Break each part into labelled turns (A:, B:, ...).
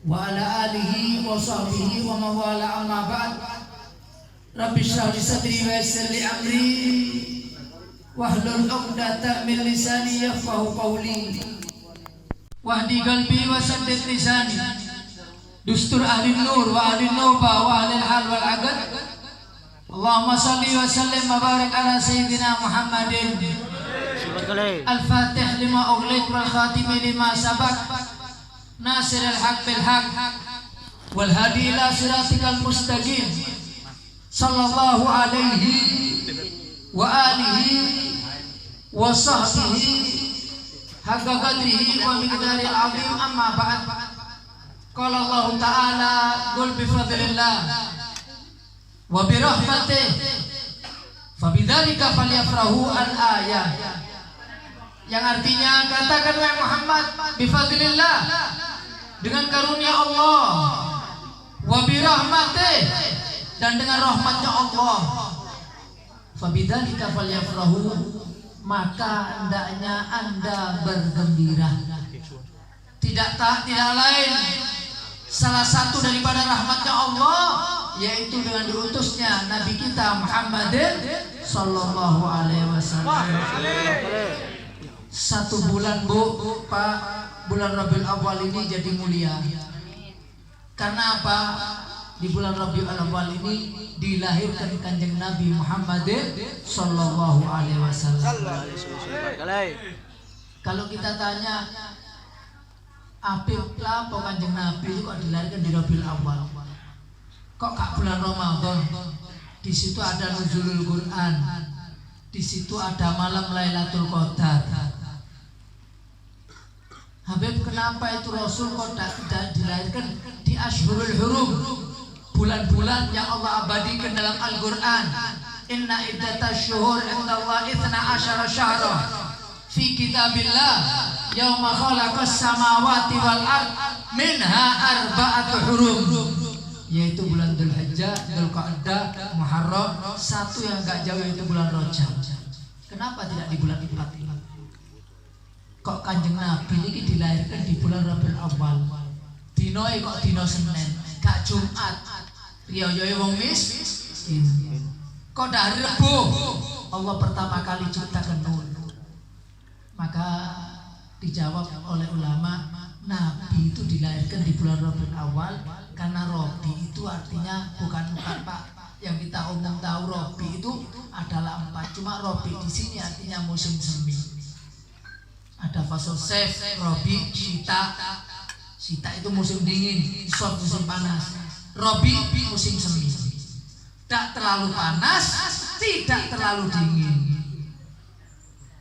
A: wa ala alihi wa sahbihi wa mawala amma ba'd. Rabbi shrah li sadri wa yassir li amri wahlul 'uqdatam min lisani yafqahu qawli wahdi qalbi wa saddid lisani dustur ahli nur wa ahli nuba wa ahli hal wal aqd. Allahumma salli wa sallim wa barik ala sayyidina Muhammadin al-fatih lima ughliq wal khatim lima sabaq nasir al-haq bil haq wal hadi ila siratikal mustaqim sallallahu alaihi wa alihi wa sahbihi haqqa qadrihi wa miqdaril azim. Amma ba'd. Qala Allah ta'ala qul bi fadlillah wa bi rahmatihi fabidzalika falyafrahu al-ayah, yang artinya katakan wahai Muhammad bi fadlillah, dengan karunia Allah, wa bi rahmatihi, dan dengan rahmatnya Allah, fabidzalika falyafrahu, maka hendaknya Anda bergembira. Tidak lain salah satu daripada rahmatnya Allah, yaitu dengan diutusnya Nabi kita Muhammad sallallahu alaihi wasallam. Satu bulan Bu, Pak, bulan Rabiul Awal ini jadi mulia. Karena apa? Di bulan Rabiul Awal ini dilahirkan Kanjeng Nabi Muhammad sallallahu alaihi wasallam. Kalau kita tanya apik lah Kanjeng Nabi itu kok dilahirkan di Rabiul Awal, kok gak bulan Ramadan? Di situ ada nuzulul Quran, di situ ada malam Lailatul Qadar. Habib, kenapa itu Rasul kok tidak dilahirkan di Ashhurul Hurum, bulan-bulan yang Allah abadikan dalam Al-Quran? Inna iddatash syuhur indallahi 12 syahra fi kitabillah yauma khalaqas samawati wal ard minha arba'atu hurum, yaitu bulan Dzulhijjah, Dzulqa'dah, Muharram, satu yang gak jauh yaitu bulan Rajab. Kenapa tidak di bulan 4 ini? Kok Kanjeng Nabi ini dilahirkan di bulan Rabiul Awal? Dinoe kok dino Senin, gak Jumat. Riyo-riyo wong miskin. Kok dah Rebo Allah pertama kali ciptakan Nur? Maka dijawab oleh ulama, Nabi itu dilahirkan di bulan Rabiul Awal karena Robi itu artinya bukan Pak, yang kita umum tahu Robi itu adalah 4. Cuma Robi di sini artinya musim semi. Ada fasal Sef, Robi, Syita. Syita itu musim dingin, Sof musim panas, Robi musim semi. Tidak terlalu panas, tidak terlalu dingin,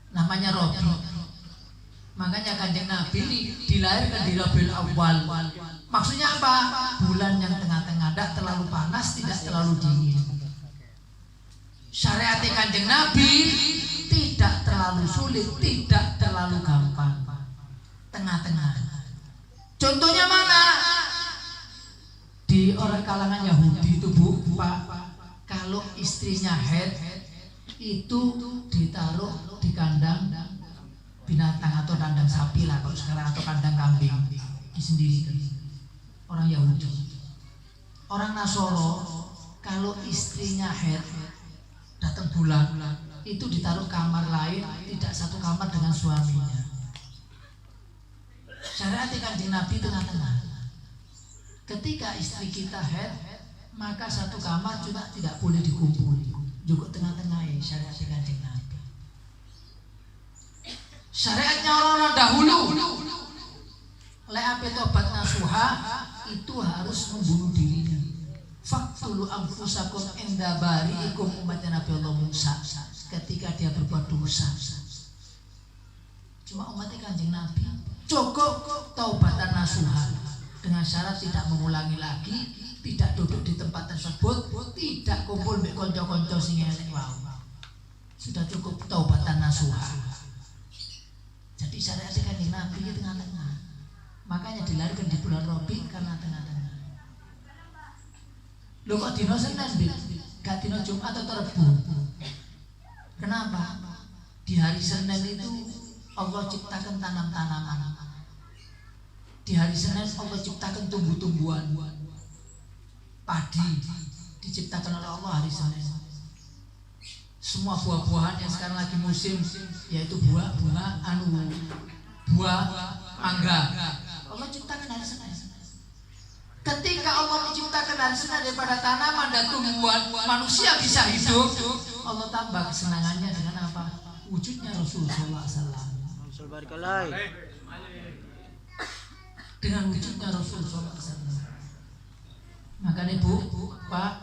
A: namanya Robi. Makanya Kanjeng Nabi ini dilahirkan di Rabiul Awal. Maksudnya apa? Bulan yang tengah-tengah, tidak terlalu panas, tidak terlalu dingin. Syariat Kanjeng Nabi tidak terlalu sulit, tidak terlalu gampang, tengah-tengah. Contohnya mana? Di orang kalangan Yahudi itu Bu, Pak, kalau istrinya haid itu ditaruh di kandang binatang atau kandang sapi lah kalau sekarang, atau kandang kambing, disendirikan. Orang Yahudi. Orang Nasoro kalau istrinya haid datang bulan itu ditaruh kamar lain, tidak satu kamar dengan suaminya. Syariat Kanjeng Nabi tengah-tengah. Ketika istri kita haid, maka satu kamar juga tidak boleh dikumpuli, juga tengah-tengah. Syariat Kanjeng Nabi. Syariatnya orang-orang dahulu. Le'ape tobat nasuha itu harus membunuh dirinya. Faktulu anfusakum inda bari'ikum, umatnya Nabi Allah Musa ketika dia berbuat dosa. Cuma umatnya Kanjeng Nabi cukup taubatan nasuha dengan syarat tidak mengulangi lagi, tidak duduk di tempat tersebut, tidak kumpul mbek konco-konco sing enek wae. Sudah cukup taubatan nasuha. Jadi syariat Kanjeng Nabi di tengah-tengah. Makanya dilahirkan di bulan Rabi karena tengah-tengah. Loh kok dino Senin, gak dino Jumat atau Rebo? Kenapa? Di hari Senin itu Allah ciptakan tanam-tanaman. Di Di hari Senin Allah ciptakan tumbuh-tumbuhan, padi diciptakan oleh Allah hari Senin. Semua buah-buahan yang sekarang lagi musim, yaitu buah mangga, Allah ciptakan hari Senin. Ketika Allah menciptakan hari Senin daripada tanaman dan tumbuhan, manusia bisa hidup. Allah tambah kesenangannya dengan apa? Wujudnya Rasulullah SAW. Dengan wujudnya Rasulullah SAW. Makanya Bu, Pak,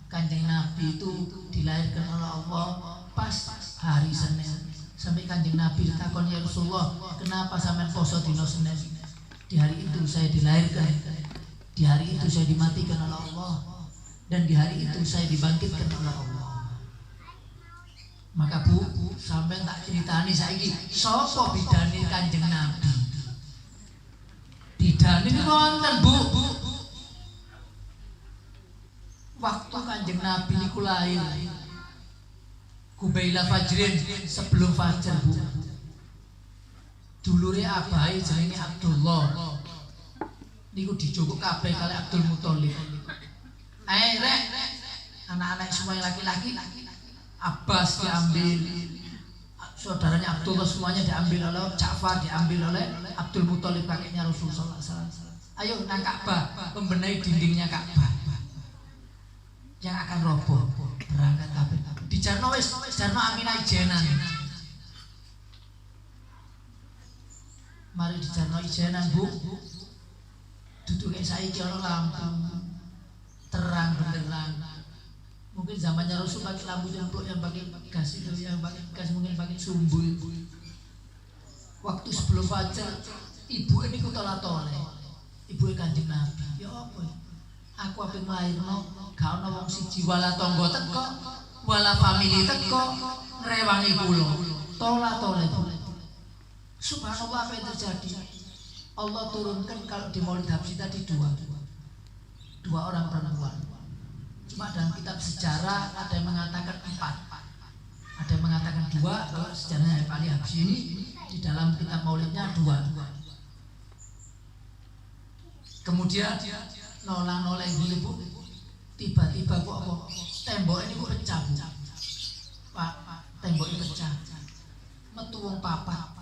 A: Kanjeng Nabi itu dilahirkan oleh Allah pas hari Senin. Sampai Kanjeng Nabi ditakon, ya Rasulullah, kenapa sampean poso dino Senin? Di hari itu saya dilahirkan, di hari itu saya dimatikan oleh Allah, dan di hari itu saya dibangkitkan oleh Allah. Maka Bu, sampean tak ceritani saiki sapa bidane Kanjeng Nabi? Bidane niku wonten Bu. Waktu Kanjeng Nabi niku lahir Kubaila Fajrin, sebelum Fajar Bu. Dulure abahe jenenge Abdullah. Niku dijogok kabeh kali Abdul Muthalib. Rek, anak-anak semua yang laki-laki, Abbas diambil, saudaranya Abdullah semuanya diambil oleh Ja'far, diambil oleh Abdul Muthalib kakeknya Rasulullah SAW. Ayo nang Ka'bah, membenahi dindingnya Ka'bah yang akan roboh, berangkat kabeh. Di Jarno wis, Jarno Aminah ijenan. Mari di Jarno ijenan Bu. Duduk kayak saiki ana lampu terang benderang. Mungkin zamannya Rasul pakai lampu jempol, yang pakai gas itu, yang pakai gas mungkin pakai sumbu. Waktu sebelum Fajar, ibu ini kutolak-tolak. Ibu Kanjeng Nabi. Ya apa ya? Aku apik nglairno, gak ana wong siji wala tangga teko, wala famili teko ngrewangi kula. Tolak-tolak. Subhanallah, apa yang terjadi? Allah turunkan kalau di Maulid Habsyi tadi dua orang perempuan. Cuma dalam kitab sejarah ada yang mengatakan 4, ada yang mengatakan 2. Kalau sejarahnya Habib Ali Habsyi ini di dalam kitab Maulidnya 2. Kemudian noleh dulu Bu, tiba-tiba kok apa? Tembok ini kok pecah Bu. Pak, tembok ini pecah. Metu wong papat.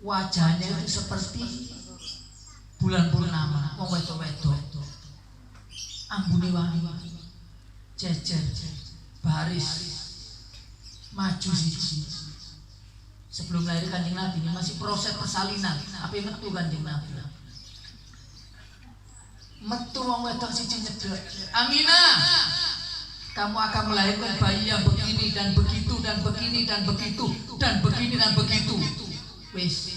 A: Wajahnya itu seperti bulan purnama, wong wedok-wedok. Ambune wangi, jejer, baris, maju siji. Sebelum lahir Kanjeng Nabi ini masih proses persalinan. Apa yang metu Kanjeng Nabi? Metu wong wedok siji nyedot. Aminah, kamu akan melahirkan bayi yang begini dan begitu dan begini dan begitu dan begini dan begitu. Wis.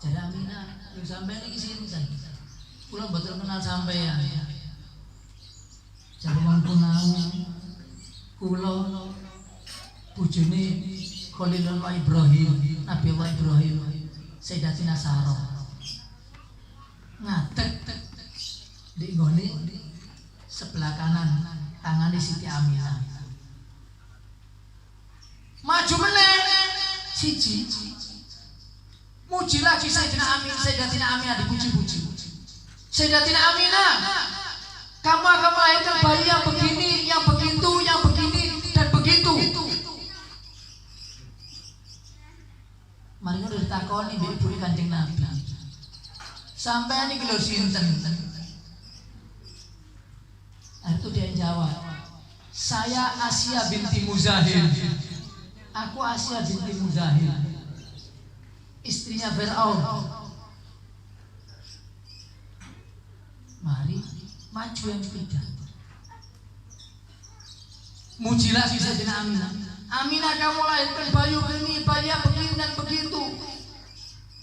A: Jadi Aminah, yo sampeyan iki sinten? Kula mboten kenal sampeyan. Jadi mangkon kula bojone Khalilullah Ibrahim, Nabi Allah Ibrahim, Sayyidatina Sarah. Ngadeg di nggone sebelah kanan tangan di Siti Aminah. Maju meneh siji. Muji lagi Sayyidatina Aminah, dipuji-puji. Sayyidatina Aminah, kamu akan melahirkan bayi yang begini, yang begitu, yang begini dan begitu. Mari udah ditakoni ibu Kanjeng Nabi. Sampai ini kilo sinten. Itu dia jawab, saya Asya binti Muzahil. Aku Asya binti Muzahil, istrinya Fir'aun. Mari maju yang ketiga. Mujilah Sayyidatina Aminah. Aminah, kamu lahirkan bayi begini, bayi begini dan begitu.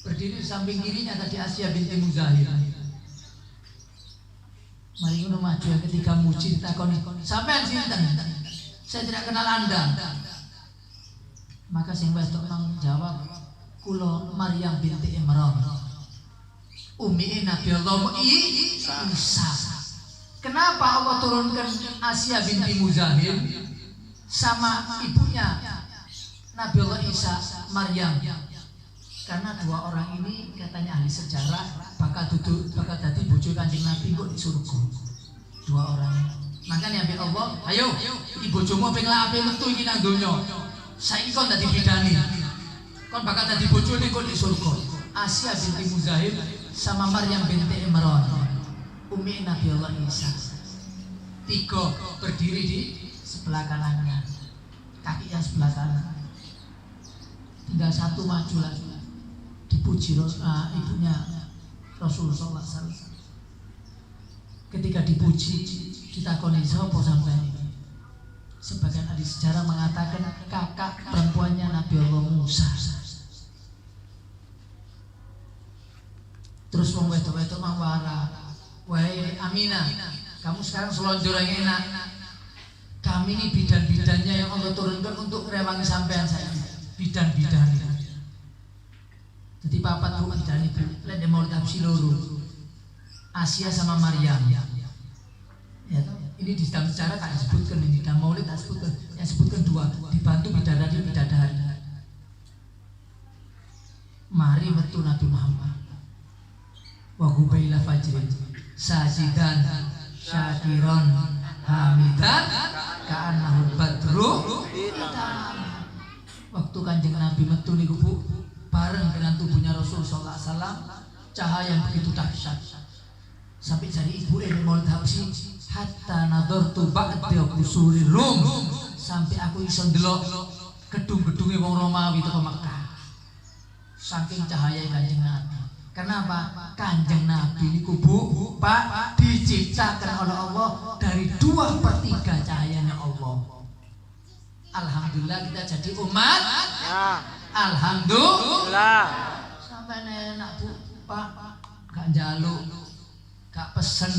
A: Berdiri di samping kirinya tadi Asya binti Muzahil. Mari kita maju yang ketiga, muji ditakoni, sampean sinten? Saya tidak kenal Anda. Maka sing wedok nang jawab, kula Maryam binti Imran, ummi Nabi Allah Isa. Kenapa Allah turunkan Asya binti Muzahil sama ibunya Nabi Allah Isa, Maryam? Karena dua orang ini katanya ahli sejarah bakal tadi bojo Kanjeng Nabi kok di surga. Dua orang ini. Makanya ambil Allah, ayo, iki bojomu ping ape metu iki nang donya. Saiki kon dadi bidani. Kon bakal dadi bojone kok di surga. Asia binti Muzahib sama Maryam binti Imran. Umi Nabi Allah Isa. Tiga berdiri di sebelah kanannya. Kaki yang sebelah kanan. Tinggal satu maju lagi. Dipuji ibunya Rasulullah SAW. Ketika dipuji, ditakoni sapa sampean ini? Sebagian ahli sejarah mengatakan kakak perempuannya Nabi Allah Musa. Terus wong wedok-wedok mawara, wahai Aminah, kamu sekarang selonjor yang enak. Kami ini bidan-bidannya yang Allah turunkan untuk rewangi sampean saya. Bidan-bidan itu. Jadi papat bu bidan itu. Lihat dia mau tafsir loro. Asia sama Maryam. Ya, ini di dalam sejarah tak disebutkan ini. Dan Maulid tak disebutkan. Yang sebutkan dua. Dibantu bidadari. Mari metu Nabi Muhammad. Wa hubaila fajrin sajidan syakiron hamidan ka'annahu badru. Waktu Kanjeng Nabi metu niku Bu, bareng dengan tubuhnya Rasul sallallahu alaihi wasallam, cahaya yang begitu dahsyat. Sampai jadi ibu ini mau habsi hatta nadartu ba'da qusuri Rum, sampai aku iso ndelok gedung-gedunge wong Romawi teko Mekah. Saking cahaya Kanjeng Nabi. Kenapa? Kanjeng Nabi niku Bu, Pak, diciptakan oleh Allah dari 2/3 cahayanya Allah. Alhamdulillah kita jadi umat. Ya. Alhamdulillah. Sampai enak Bu, Pak, gak njaluk, gak pesen,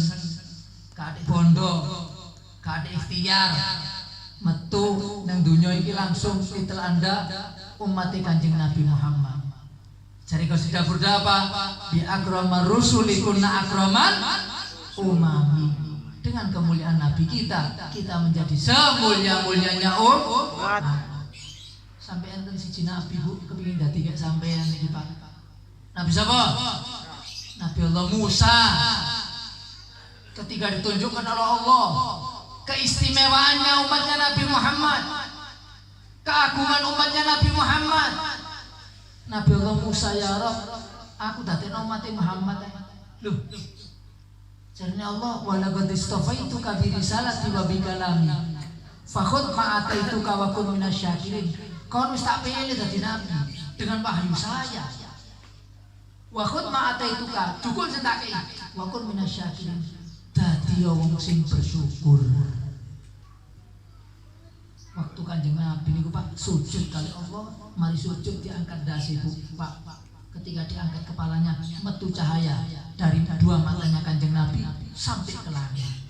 A: gak ada bondo, gak ada ikhtiar. Metu nang dunia iki langsung titel Anda umat Kanjeng Nabi Muhammad. Jadi kau sudah berapa? Bi akramar rusuli kunna akraman umami. Dengan kemuliaan Nabi kita menjadi semulia-mulianya umat. Sampai enten siji Nabi Bu kepingin dadi kayak sampean iki Pak. Nabi siapa? Nabi Allah Musa. Ketika ditunjukkan oleh Allah keistimewaannya umatnya Nabi Muhammad, keagungan umatnya Nabi Muhammad. Nabi Allah Musa, ya Rabb, aku dadekno umat Muhammad. Loh. Jarine Allah, wa laqad istafaituka bi risalati wa bi kalami. Fakhudh ma ataituka wa kun minasyakirin. Kau wis tak pilih dadi nabi dengan wahyu saya. Wa khudh ma ataituka, cukul sing tak kei. Wa kun minasyakirin. Dadi wong sing bersyukur. Waktu Kanjeng Nabi niku Pak sujud kali Allah, mari sujud diangkat dasi Bu Pak. Ketika diangkat kepalanya metu cahaya dari dua matanya Kanjeng Nabi sampai ke langit.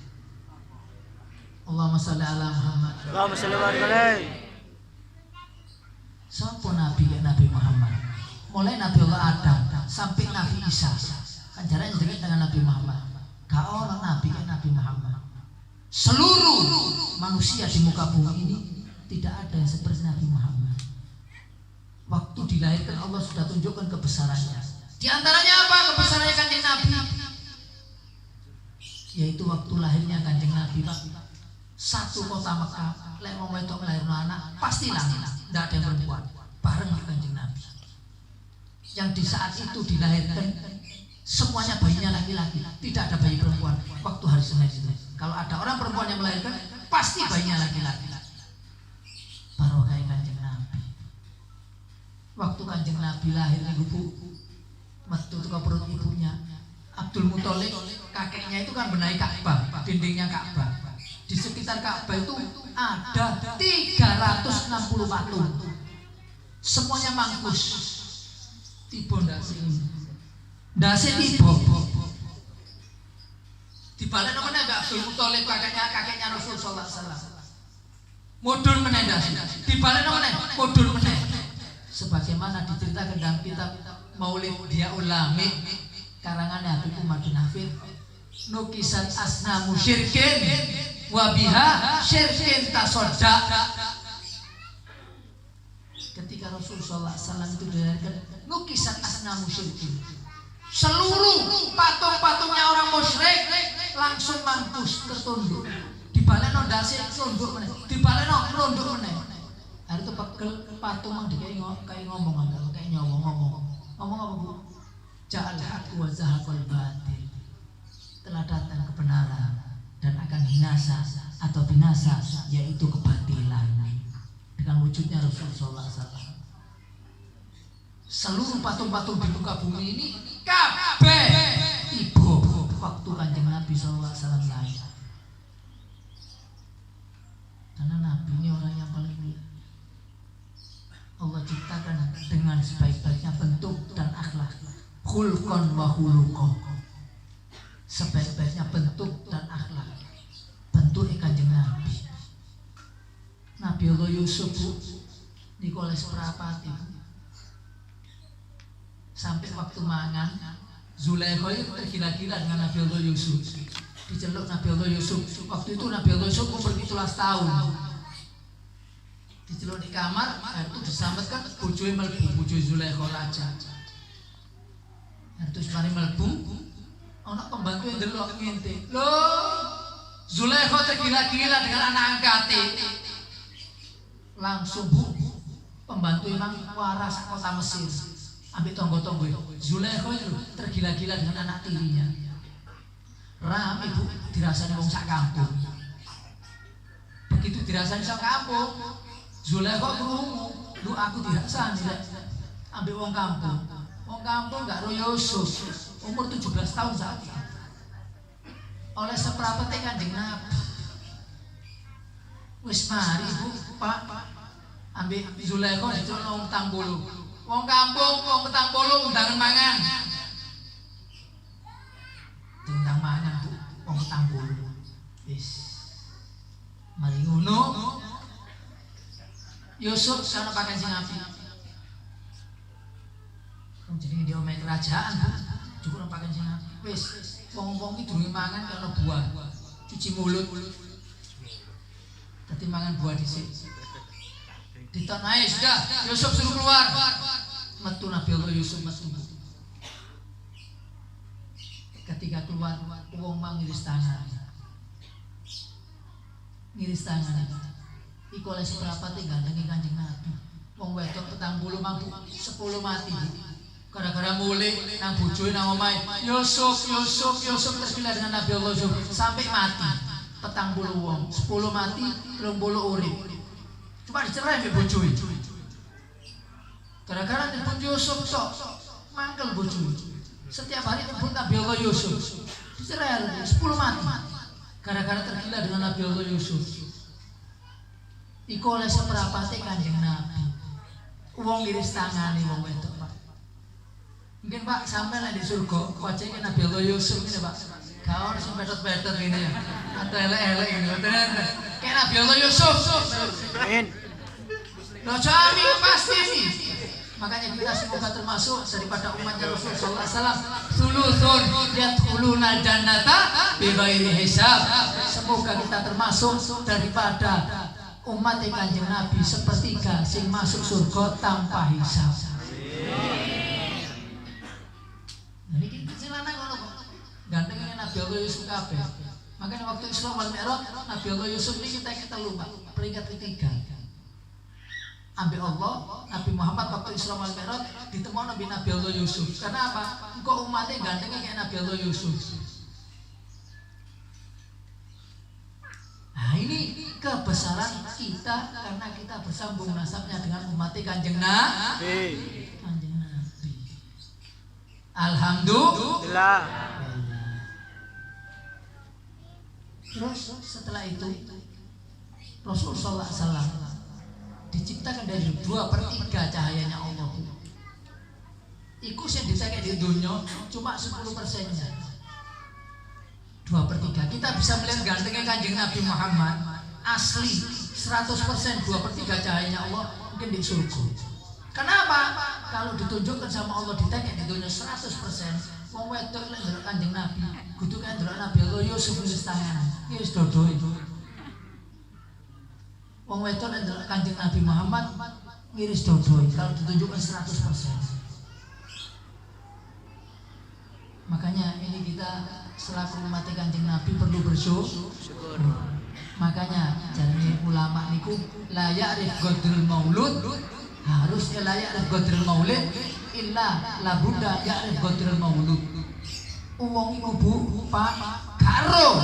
A: Allahumma shalli ala Muhammad. Allahumma shalli alaihi. Sapa Nabi ya Nabi Muhammad? Mulai Nabi Allah Adam sampai Nabi Isa. Kan jaraknya dekat dengan Nabi Muhammad. Gak orang Nabi ya Nabi Muhammad. Seluruh manusia di muka bumi ini tidak ada yang seperti Nabi Muhammad. Waktu dilahirkan Allah sudah tunjukkan kebesarannya. Di antaranya apa kebesarannya Kanjeng Nabi? Yaitu waktu lahirnya Kanjeng Nabi Pak. Satu kota Mekah, lek mau wedok melahirkan anak, pasti lahir. Tidak ada yang perempuan. Bareng Kanjeng Nabi. Yang di saat itu dilahirkan semuanya bayinya laki-laki, tidak ada bayi perempuan. Waktu hari Senin itu, kalau ada orang perempuan yang melahirkan, pasti bayinya laki-laki. Barokah Kanjeng Nabi. Waktu Kanjeng Nabi lahir ibu metu ke perut ibunya, Abdul Muthalib kakeknya itu kan benahi Ka'bah, dindingnya Ka'bah. Di sekitar Ka'bah itu ada 360 patung. Semuanya mangkus. Tiba ndase ini. Ndase tiba. Dibalik namanya Mbak Abdul Muthalib kakeknya Rasul sallallahu alaihi wasallam. Mudun meneh ndase. Dibalik namanya mudun meneh. Sebagaimana diceritakan dalam kitab Maulid Diyaul Lami karangannya Habib Umar bin Hafid, nukisat asnamu syirkin wabiha syirkin tasoddaq. Ketika Rasul sallallahu alaihi wasallam itu dilahirkan, nukis nukisat asnamu syirkin. Seluruh patung-patungnya orang musyrik langsung mampus tertunduk. Dibalekno ndase tunduk meneh, dibalekno rondok meneh. Hari itu pegel patung mang dikai ngomong kayak ngomong apa Bu? Ja'al haqqu wa zahaqal batil. Telah datang kebenaran dan akan binasa yaitu kebatilan. Dengan wujudnya Rasulullah SAW. Seluruh patung-patung di muka bumi ini kabeh ibu waktu Kanjeng Nabi SAW lahir. Karena Nabi ini orang yang paling mulia. Allah ciptakan dengan sebaik-baiknya bentuk dan akhlak. Khulqan wa khuluqan. Sebaik-baiknya bentuk dan akhlak. Bentuk Kanjeng Nabi. Nabi Allah Yusuf Nikolas Prapati. Sampai waktu mangan Zulaikha itu tergila-gila dengan Nabi Allah Yusuf. Diceluk Nabi Allah Yusuf. Waktu itu Nabi Allah Yusuf umur 17 tahun. Diceluk di kamar, itu diselamatkan bojone mlebu, bojo Zulaikha raja. Terus mari mlebu, ana pembantu yang delok ngintip. Loh, Zulaikha tergila-gila dengan anak angkate. Langsung pembantu emang waras kota Mesir. Ambil tonggo-tonggo Zulaikha itu tergila-gila dengan anak tirinya. Ram ibu dirasani wong sak kampung. Begitu dirasani sak kampung, Zulaikha krungu, "Lu aku dirasani rek. Ambil wong kampung. Wong kampung gak ro Yusuf. Umur 17 tahun saat itu. Oleh seprapete Kanjeng Nabi. Wis mari Bu, Pak. Ambil Zulaikha dicono wong Tangbolo. Wong kampung, wong Tangbolo undangan mangan. Undang mangan Bu, wong Tangbolo. Wis. Mari ngono. Yusuf sana pakai sing api. Jadi dia omeh kerajaan Bu. Cukup pakai sing api. Wis, wong-wong iki durung mangan karena buah. Cuci mulut. Dadi mangan buah dhisik. Ditanai sudah, Yusuf suruh keluar. Metu Nabi Allah Yusuf metu. Ketika keluar, wong mang ngiris tangan. Ngiris tangan. Iku oleh seberapa gandengi Kanjeng Nabi. Wong wedok 40 mampu 10 mati. Gara-gara mulai nang bojone nang omahe. Yusuf tergila dengan Nabi Allah Yusuf sampai mati. 40 wong, 10 mati, 30 urip. Cuma dicerai mbek bojone. Gara-gara nyebut Yusuf sok mangkel bojone. Setiap hari nyebut Nabi Allah Yusuf. Dicerai 10 mati. Gara-gara tergila dengan Nabi Allah Yusuf. Iku oleh seperapate Kanjeng Nabi. Wong iris tangane wong wedok, Pak. Mungkin Pak sampai lah di surga, wajahnya Nabi Allah Yusuf ini Pak. Kau harus betot-betot ini ya, atau elek-elek ini, kayak Nabi Allah Yusuf. Amin. Loh kami pasti ini. Makanya kita semoga termasuk daripada umatnya Rasulullah SAW. Sulusun yadkhuluna jannata bighairi hisab. Semoga kita termasuk daripada umat Kanjeng Nabi sepertiga sing masuk surga tanpa hisab. Jadi kita celana ngono kok. Gantengnya Nabi Allah Yusuf kabeh. Makanya waktu Isra wal Mi'raj Nabi Allah Yusuf ini kita lupa peringkat ketiga. Ambil Allah, Nabi Muhammad waktu Isra wal Mi'raj ditemui Nabi Allah Yusuf. Karena apa? Kok umatnya gantengnya kayak Nabi Allah Yusuf. Nah ini kebesaran kita karena kita bersambung nasabnya dengan umat Kanjeng Nabi. Kanjeng Nabi. Alhamdulillah. Terus setelah itu Rasulullah SAW diciptakan dari 2/3 cahayanya Allah. Iku yang ditakai di dunia cuma 10%-nya. 2/3. Kita bisa melihat gantengnya Kanjeng Nabi Muhammad asli 100% 2/3 cahayanya Allah mungkin di surga. Kenapa? Kalau ditunjukkan sama Allah ditakai di dunia 100%. Wong wedok lek ndelok Kanjeng Nabi, kudu kan ndelok Nabi Allah Yusuf wis tangan. Iki wis dodo itu. Wong wedok lek ndelok Kanjeng Nabi Muhammad ngiris dodo kalau ditunjukkan 100%. selaku umat Kanjeng Nabi perlu bersyukur. Makanya jarane ulama niku la ya'rif qadrul maulud, harusnya la ya'rif qadrul maulid illa la budda ya'rif qadrul maulud. Wong iku Bu, Pak, karo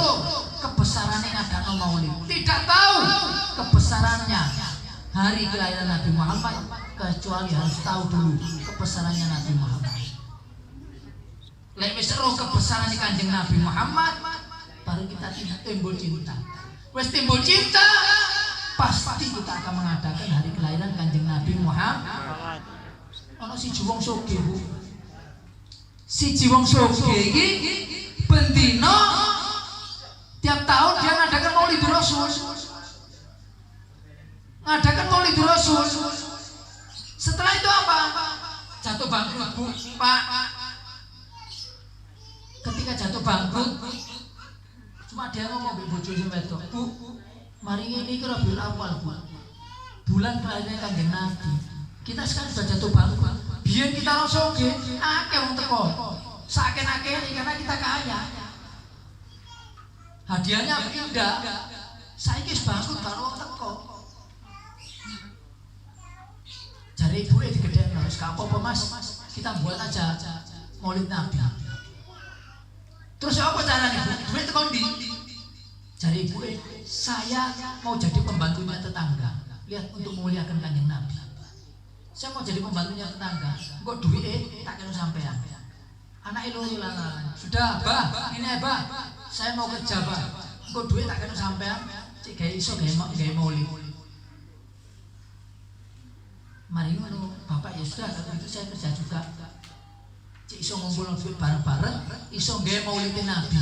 A: kebesarannya ngadakno maulid. Tidak tahu kebesarannya hari kelahiran Nabi Muhammad, kecuali harus tahu dulu kebesarannya Nabi Muhammad. Lek wis ero kebesaran Kanjeng Nabi Muhammad, baru kita timbul cinta. Wis timbul cinta, pasti kita akan mengadakan hari kelahiran Kanjeng Nabi Muhammad. Ono si wong sugih, Bu. Si wong sugih iki bendina tiap tahun dia ngadakan Maulidur Rasul. Ngadakan Maulidur Rasul. Setelah itu apa? Jatuh bangkrut, Bu, Pak. Ketika jatuh bangkrut, cuma dia ngomong ke bojo sing wedok, Bu, mari ini ke Rabiul Awal, Bu. Bulan kelahiran Kanjeng Nabi. Kita sekarang sudah jatuh bangkrut. Biyen kita rasa nggih akeh wong teko. Saken-akeh karena kita kaya. Hadiahnya indah. Saiki wis bangkrut karo wong teko. Jare ibuke digedhekno, wis gak apa-apa Mas. Kita buat aja Maulid Nabi. Terus apa caranya, Bu? Duit teko ndi? Jare ibuke, saya mau jadi pembantunya tetangga. Lihat, untuk memuliakan Kanjeng Nabi. Saya mau jadi pembantunya tetangga. Kok duit tak kena sampean. Anak loro lanang. Sudah, Bah, ini Bah. Saya mau kerja, Bah. Kok duit tak kena sampean. Cik gawe iso gawe maulid. Mari ngono, Bapak ya sudah, kalau itu saya kerja juga. Cik iso ngumpulno duit bareng-bareng, iso gawe maulid Nabi.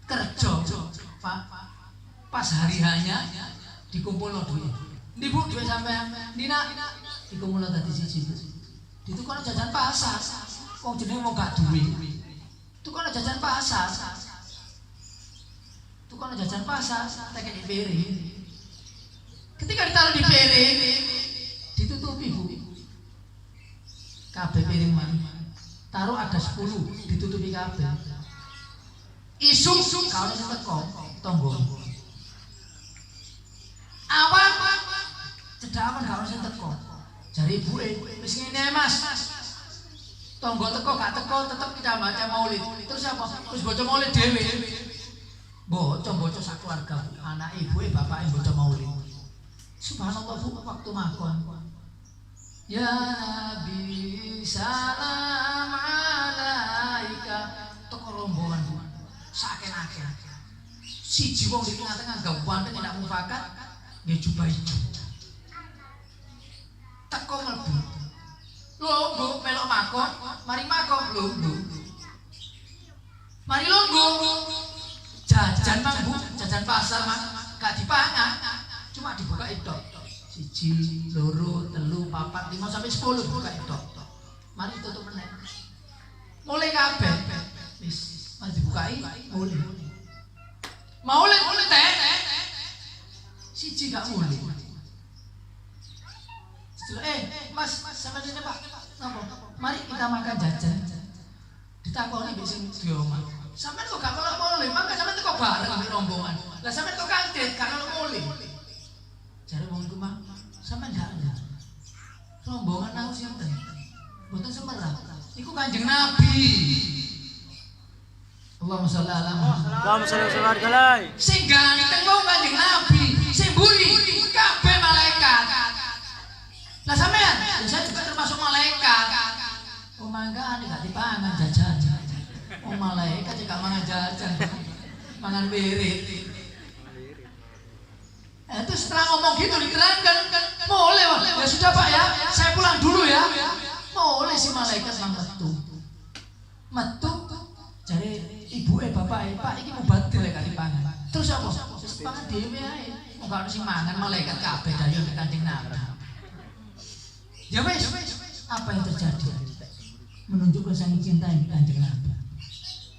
A: Kerja, Pak. Pas hari hanya dikumpulno duit. Ndi Bu duit sampean? Ndi Nak? Dikumpulno tadi siji. Ditukokno jajan pasar. Wong jenenge wong gak duwe. Tukokno jajan pasar. Tukokno jajan pasar, tak kene piring. Ketika ditaruh di piring, ditutupi Bu. Kabeh piring mah. Taruh ada 10, ditutupi kabeh. Isu kalau sing teko tonggo. Awan cedakan kalau sing teko. Jare ibuke, wis ngene Mas. Tonggo teko gak teko tetep kita baca maulid. Terus apa? Terus baca maulid dhewe. Bocah-bocah sak keluarga, anak ibuke, bapake baca maulid. Subhanallah Bu, waktu makon. Ya Nabi salam alaika. Teko rombongan Bu. Saken-aken. Siji wong di tengah-tengah gawanteng enak mufakat, nggih jubah ijo. Teko mlebu. Longgo melok makon, mari makon longgo. Mari longgo. Jajan Mang Bu, jajan pasar Mang, gak dipangan. Cuma dibuka itu. Siji, loro, telu, papat, 5 sampai 10 buka itu. Mari tutup meneh. Mulai kabeh. Wis, mari dibukai, mulai. Maulid teh. Siji gak mulai. Mas, sama sini Pak. Napa? Mari kita makan jajan. Ditakoni mbek sing diomah. Sampeyan kok gak mulai, mangga sampeyan teko bareng ambek rombongan. Lah sampeyan kok kaget gak mulai. Jare wong iku mah, sampeyan gak ada. Rombongan nang sinten? Mboten semerap. Iku Kanjeng Nabi. Allahumma sholli ala Muhammad.
B: Allahumma sholli ala Muhammad.
A: Sing ganteng wong Kanjeng Nabi, sing mburi kabeh malaikat. Lah sampean, saya juga termasuk malaikat. Oh mangga gak dipangan jajan. Oh malaikat juga mangan jajan. Mangan wirid. Itu setelah ngomong gitu diterangkan, boleh Pak. Ya sudah Pak ya, saya pulang dulu ya. Boleh si malaikat nang metu. Jadi ibu bapak Pak iki mubatil gak dipangan. Terus apa? Terus pangan dhewe ae. Wong gak ono sing mangan malaikat kabeh dari Kanjeng Nabi. Ya wes, apa yang terjadi? Menunjukkan saking cintai Kanjeng Nabi.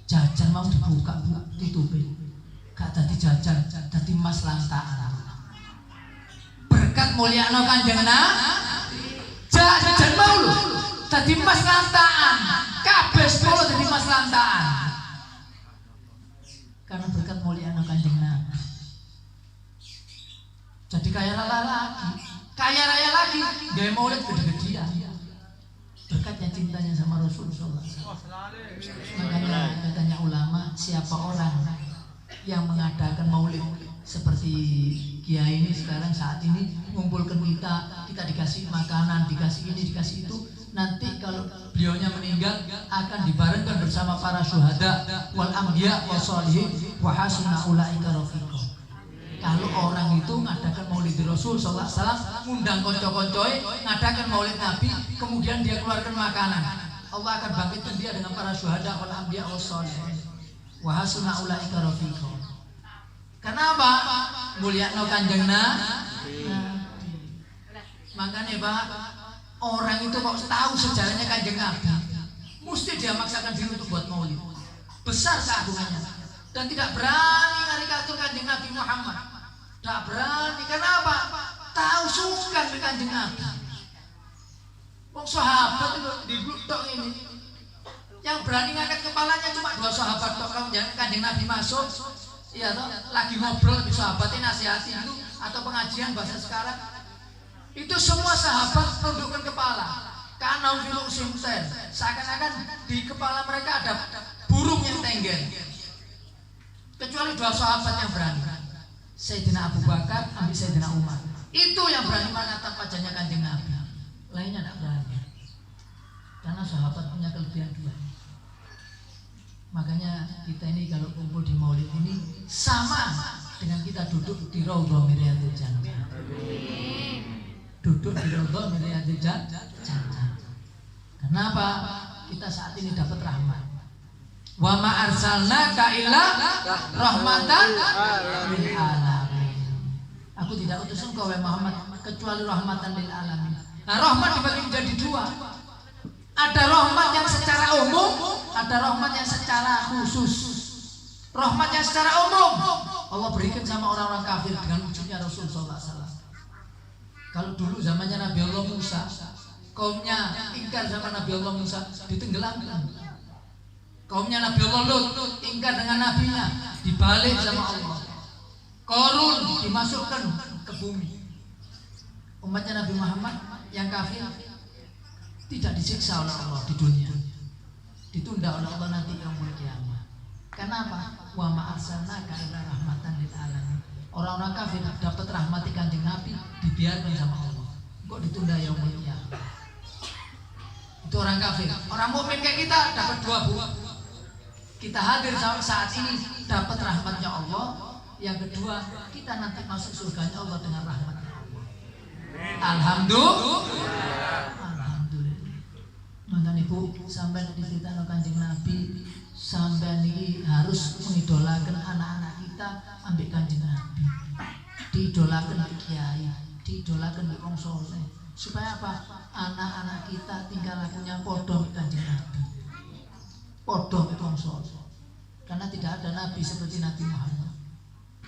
A: Jajan mau dibuka, ditutupi. Gak tadi jajan, tadi emas lantaan. Berkat mulyakno Kanjeng Nabi. Jajan mau lho, tadi emas lantaan. Kabeh santaan. Karena berkat mulia Kanjeng Nabi. Jadi kaya lagi, kaya raya lagi, gaya maulid gede-gedean. Berkatnya cintanya sama Rasulullah SAW. Makanya katanya ulama, siapa orang yang mengadakan maulid seperti kiai ini sekarang saat ini mengumpulkan kita dikasih makanan, dikasih ini, dikasih itu, nanti kalau beliaunya meninggal akan dibarengkan bersama para syuhada wal anbiya was sholihin wa hasuna ulaika rafiqa. Kalau orang itu ngadakan maulid Rasul sallallahu alaihi wasallam, ngundang konco-koncoe, ngadakan maulid Nabi, kemudian dia keluarkan makanan, Allah akan bangkitkan dia dengan para syuhada wal anbiya was sholihin wa hasuna ulaika rafiqa. Kenapa? Mulyakno Kanjeng Nabi. Makanya Pak, orang itu kok tahu sejarahnya Kanjeng Nabi, mesti dia maksakan diri untuk buat maulid. Besar keagungannya dan tidak berani karikatur Kanjeng Nabi Muhammad. Tidak berani. Kenapa? Tahu sungkan di Kanjeng Nabi. Wong sahabat itu diblutok ini. Yang berani ngangkat kepalanya cuma 2 sahabat tok. Kalau Kanjeng Nabi masuk, iya toh, lagi ngobrol di sahabatnya nasihati itu atau pengajian bahasa sekarang, itu semua sahabat tundukkan kepala. Karena filuk simten, seakan-akan di kepala mereka ada burung yang tengger. Kecuali 2 sahabat yang berani, Sayyidina Abu Bakar, Sayyidina Umar. Itu yang berani menatap wajahnya Kanjeng Nabi. Lainnya tidak berani. Karena sahabat punya kelebihan 2. Makanya kita ini kalau kumpul di maulid ini sama dengan kita duduk di Raudhah Miryatul Jannah. Duduk di Raudhah Miryatul Jannah. Kenapa? Kita saat ini dapat rahmat. Wa ma arsalnaka illa rahmatan lil alamin. Aku tidak utus engkau wahai Muhammad kecuali rahmatan lil alamin. Nah, rahmat dibagi menjadi 2. Ada rahmat yang secara umum, ada rahmat yang secara khusus. Rahmat yang secara umum Allah berikan sama orang-orang kafir dengan wujudnya Rasul sallallahu alaihi wasallam. Kalau dulu zamannya Nabi Allah Musa, kaumnya ingkar sama Nabi Allah Musa, ditenggelamkan. Kaumnya Nabi Allah Lut ingkar dengan nabinya, dibalik sama Allah. Qarun dimasukkan ke bumi. Umatnya Nabi Muhammad yang kafir tidak disiksa oleh Allah di dunia, ditunda oleh Allah nanti yaumul kiamah. Kenapa? Wa ma arsalnaka illa rahmatan lil alamin. Orang-orang kafir dapat rahmati Kanjeng Nabi, dibiarkan sama Allah. Kok ditunda yaumul kiamah? Itu orang kafir. Orang mukmin kayak kita dapat 2 buah. Kita hadir saat ini dapat rahmatnya Allah. Yang kedua, kita nanti masuk surganya Allah dengan rahmatnya Allah. Alhamdulillah. Makanya Ibu, sampai diceritakan Kanjeng Nabi, sampai ini harus mengidolakan anak-anak kita ambil Kanjeng Nabi, diidolakan di kiai, diidolakan di wong saleh, supaya apa? Anak-anak kita tinggal lakunya podo Kanjeng Nabi, podo wong saleh. Karena tidak ada nabi seperti Nabi Muhammad,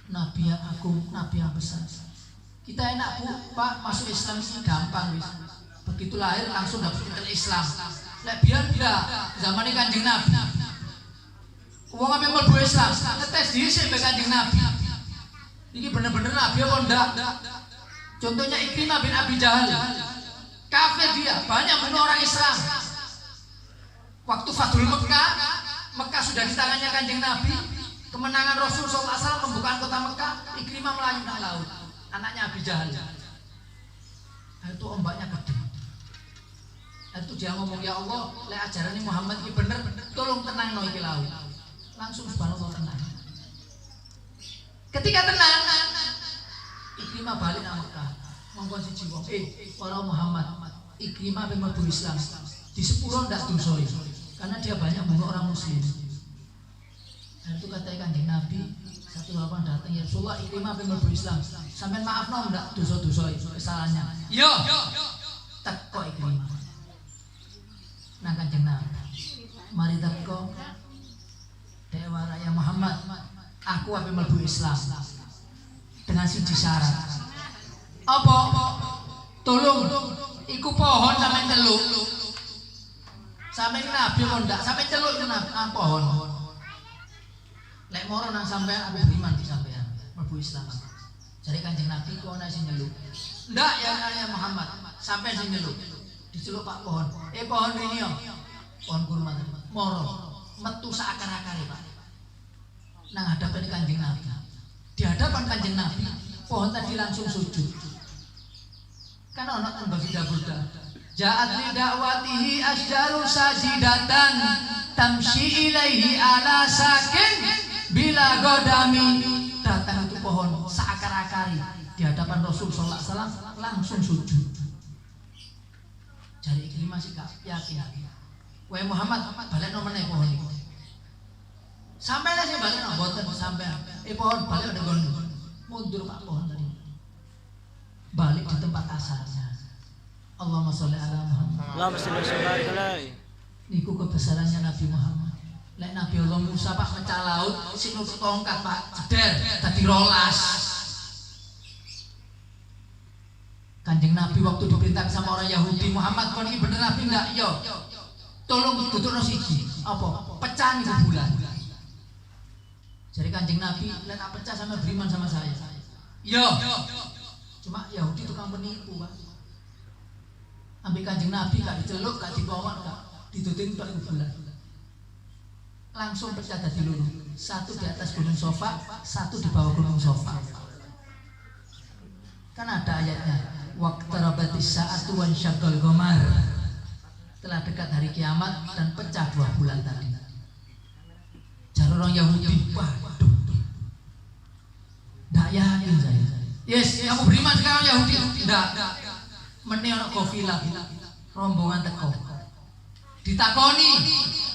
A: nabi yang agung, nabi yang besar. Kita enak Bu, Pak, masuk Islam ini gampang wis. Begitu lahir langsung dapat Islam. Lek biar zaman ini Kanjeng Nabi. Wong ambil mlebu Islam, ngetes dhisik mbek Kanjeng Nabi. Iki bener-bener nabi apa ndak? Contohnya Ikrimah bin Abi Jahal. Kafir dia, banyak bunuh orang Islam. Waktu Fathul Mekah, Mekah sudah di tangannya Kanjeng Nabi. Kemenangan Rasul sallallahu alaihi wasallam pembukaan kota Mekah, Ikrimah melayu di laut. Anaknya Abi Jahal. Itu ombaknya gede. Itu dia ngomong, ya Allah, lek ajaran ini Muhammad ini bener, tolong tenang no iki laut. Langsung subhanallah tenang. Ketika tenang, Ikrimah balik nang Mekah. Mongkon siji wong, para Muhammad, Ikrimah pengen mlebu Islam. Di sepuro ndak dosoi. Karena dia banyak bunuh orang muslim. Dan itu kata Kanjeng Nabi, satu lawan datang, ya Rasulullah, Ikrimah pengen mlebu Islam. Sampeyan maafno ndak dosa-dosa kesalahannya? Yo. Teko Ikrimah. Nah Kanjeng Nabi, mari teko Dewa Raya Muhammad, aku ape mlebu Islam dengan siji syarat. Apa? Tolong iku pohon sampean telu. Sampai nabi kok ndak, sampai celuk itu nabi pohon. Lek moro nang sampean aku beriman di sampean, mlebu Islam. Jadi Kanjeng Nabi kok ana sing nyeluk. Ndak ya Muhammad, sampai sing nyeluk. Diceluk Pak pohon. Pohon ini yo. Pohon kurma. Moro metu sak akar-akare, Pak. Nang hadapan Kanjeng Nabi. Di hadapan Kanjeng Nabi, pohon tadi langsung sujud. Kan ana tembang Burda. Ja'at li da'watihi asjaru sajidatan tamshi ilaihi ala sakin bila godami. Datang itu pohon seakar-akari di hadapan Rasul sallallahu alaihi wasallam langsung sujud. Jadi iki masih gak yakin. Wae Muhammad balik nomene pohon iki. Sampai lah sih balik mboten sampai. Pohon balik udah gondol. Mundur Pak pohon tadi. Balik di tempat asalnya. Allahumma sholli ala Muhammad.
B: Allahumma sholli alaihi.
A: Niku kebesarannya Nabi Muhammad. Lek Nabi Allah Musa Pak pecah laut, sing nutuk tongkat Pak, jeder dadi rolas. Kanjeng Nabi waktu diperintah sama orang Yahudi, Muhammad kon iki bener Nabi enggak? Yo. Tolong tutupno siji. Apa? Pecah niku bulan. Jadi Kanjeng Nabi lek pecah sama beriman sama saya. Yo. Cuma Yahudi tukang penipu, Pak. Ambil Kanjeng Nabi gak diceluk, gak dibawa, gak ditutup tok iku bulan. Langsung pecah dadi loro. Satu di atas gunung Sofa, satu di bawah gunung Sofa. Kan ada ayatnya. Waqtarabatis sa'atu wan syaqqal qamar. Telah dekat hari kiamat dan pecah dua bulan tadi. Jar orang Yahudi, waduh. Ndak yakin saya. Yes, kamu beriman sekarang Yahudi? Ndak. Meni ana kafilah rombongan teko. Ditakoni,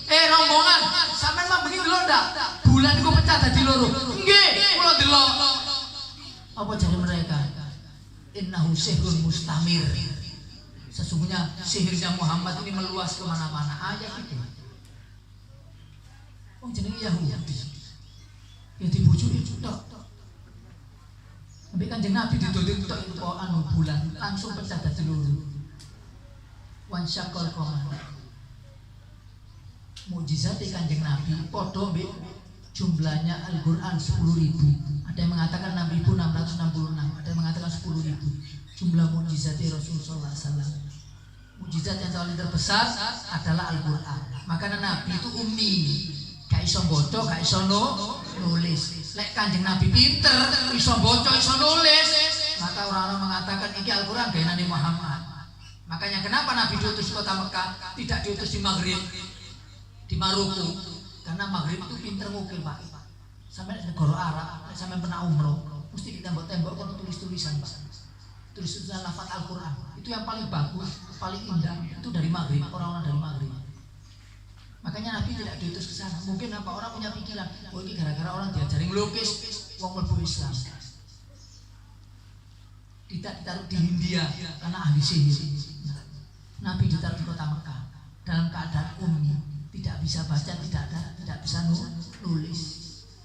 A: rombongan, sampean mah begini lho ndak? Bulan iku pecah dadi loro. Nggih, kula delok. Apa jare mereka? Innahu sihrun mustamir. Sesungguhnya sihirnya Muhammad ini meluas kemana-mana. Ayat itu. Oh jenenge Yahudi. Ya dibujuki tok. Tapi Kanjeng Nabi ditutup tok itu anu bulan langsung pecah dadi loro. Wan syaqal qamar. Mukjizat Kanjeng Nabi padha mbek jumlahnya Al-Qur'an 10.000. Ada yang mengatakan 6.666, ada yang mengatakan 10.000. Jumlah mukjizat Rasulullah sallallahu alaihi wasallam. Mukjizat yang paling terbesar adalah Al-Qur'an. Makanya Nabi itu ummi. Gak iso baca, gak iso nulis. Lek Kanjeng Nabi pinter, iso baca, iso nulis, maka orang-orang mengatakan iki Al-Qur'an gaweane Muhammad. Makanya kenapa Nabi diutus kota Mekah, tidak diutus di Maghrib, di Maroko? Karena Maghrib itu pinter ngukil, Pak. Sampai negara Arab, sampai pernah umroh, mesti ditembok-tembok kan tulis-tulisan, Pak. Tulis-tulisan lafaz Al-Qur'an. Itu yang paling bagus, paling indah. Itu dari Maghrib, orang-orang dari Maghrib. Makanya Nabi tidak diutus ke sana. Mungkin apa orang punya pikiran, oh ini gara-gara orang diajarin melukis, wong mlebu Islam. Tidak ditaruh di India karena ahli sihir. Nabi ditaruh di kota Mekah dalam keadaan ummi, tidak bisa baca, tidak bisa nulis.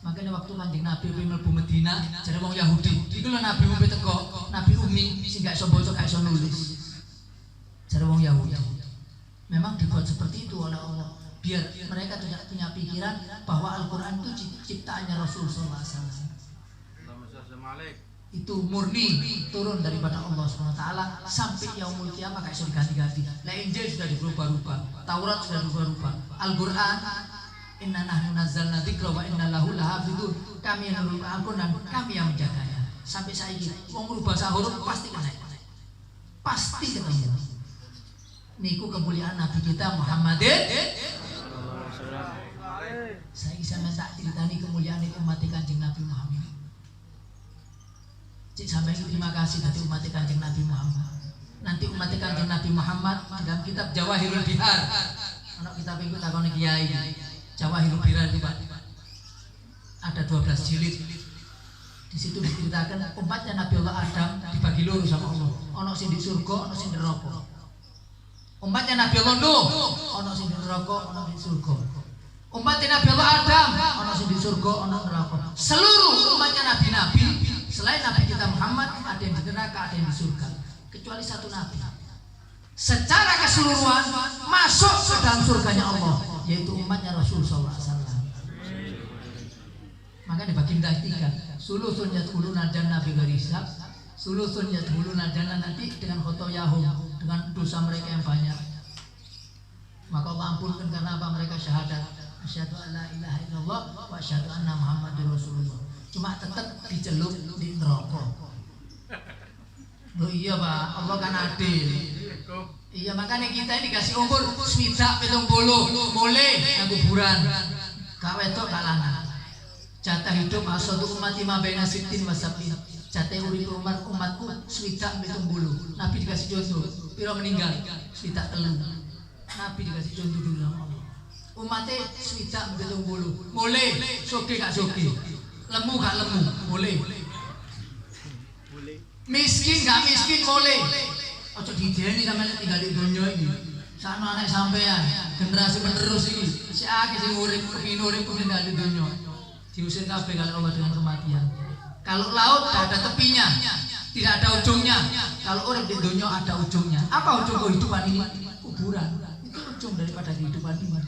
A: Makanya waktu Kanjeng Nabi mlebu Madinah, jare wong Yahudi, iku lho Nabi ummi teko, Nabi ummi sing gak iso baca, gak iso nulis. Jare wong Yahudi. Memang dibuat seperti itu oleh Allah. Biar mereka tidak punya pikiran bahwa Al-Quran itu ciptaannya Rasulullah SAW. Itu murni turun daripada Allah SWT sampai yaumul kiamah gak bisa diganti-ganti. Lah Injil sudah dirubah-rubah, Taurat sudah dirubah-rubah, Al-Quran inna nahnu nazzalna dzikra wa inna lahu lahafidun. Kami yang menurunkan Al-Quran, kami yang menjaganya. Sampai saiki wong merubah huruf pasti kena. Pasti ketemu. Niku kemuliaan Nabi kita Muhammadin. Saya bisa minta ceritani kemuliaan umat Kanjeng Nabi Muhammad. Cik sampai terima kasih dari umat Kanjeng Nabi Muhammad. Nanti umat Kanjeng Nabi Muhammad dalam kitab Jawahirul Bihar. Anak kitab itu takone kiai. Jawahirul Bihar itu Pak. Ada 12 jilid. Di situ diceritakan umatnya Nabi Allah Adam dibagi loro sama Allah. Ono sing di surga, ono sing di neraka. Umatnya Nabi Allah Nuh, ono sing di neraka, ono di surga. Umatnya Nabi Allah Adam, ono sing di surga, ono neraka. Seluruh umatnya nabi-nabi selain Nabi kita Muhammad ada yang di neraka, ada yang di surga. Kecuali satu nabi. Secara keseluruhan masuk ke dalam surganya Allah, yaitu umatnya Rasulullah SAW. Maka dibagi tiga. Sulusun yadkhuluna jannah bighairi hisab, sulusun yadkhuluna jannah nanti dengan khotoyahum, dengan dosa mereka yang banyak. Maka Allah ampunkan karena apa? Mereka syahadat asyhadu an la ilaha illallah wa asyhadu anna muhammadur rasulullah. Cuma tetap dicelup di neraka. Oh iya Pak, Allah kan adil. Iya makanya kita ini dikasih umur swidak 70 mulai nang kuburan. Gak wedok gak lanang. Jatah hidup asal umat lima baina sittin wasabin. Jatah urip umatku swidak 70. Nabi dikasih contoh, piro meninggal swidak 3. Nabi dikasih contoh dulu sama Allah. Umatnya swidak 70. Mulai soge gak soge, lemu gak lemu, mulai. Miskin gak miskin mulai. Ojo dideni sampeyan tinggal di dunia ini. Sakno anak sampean, generasi penerus ini. Si akeh sing urip tinggal di dunia. Diusir kabeh kali Allah dengan kematian. Kalau laut tidak ada tepinya, tidak ada ujungnya. Kalau urip di dunia ada ujungnya. Apa ujung kehidupan ini? Kuburan. Itu ujung daripada kehidupan ini.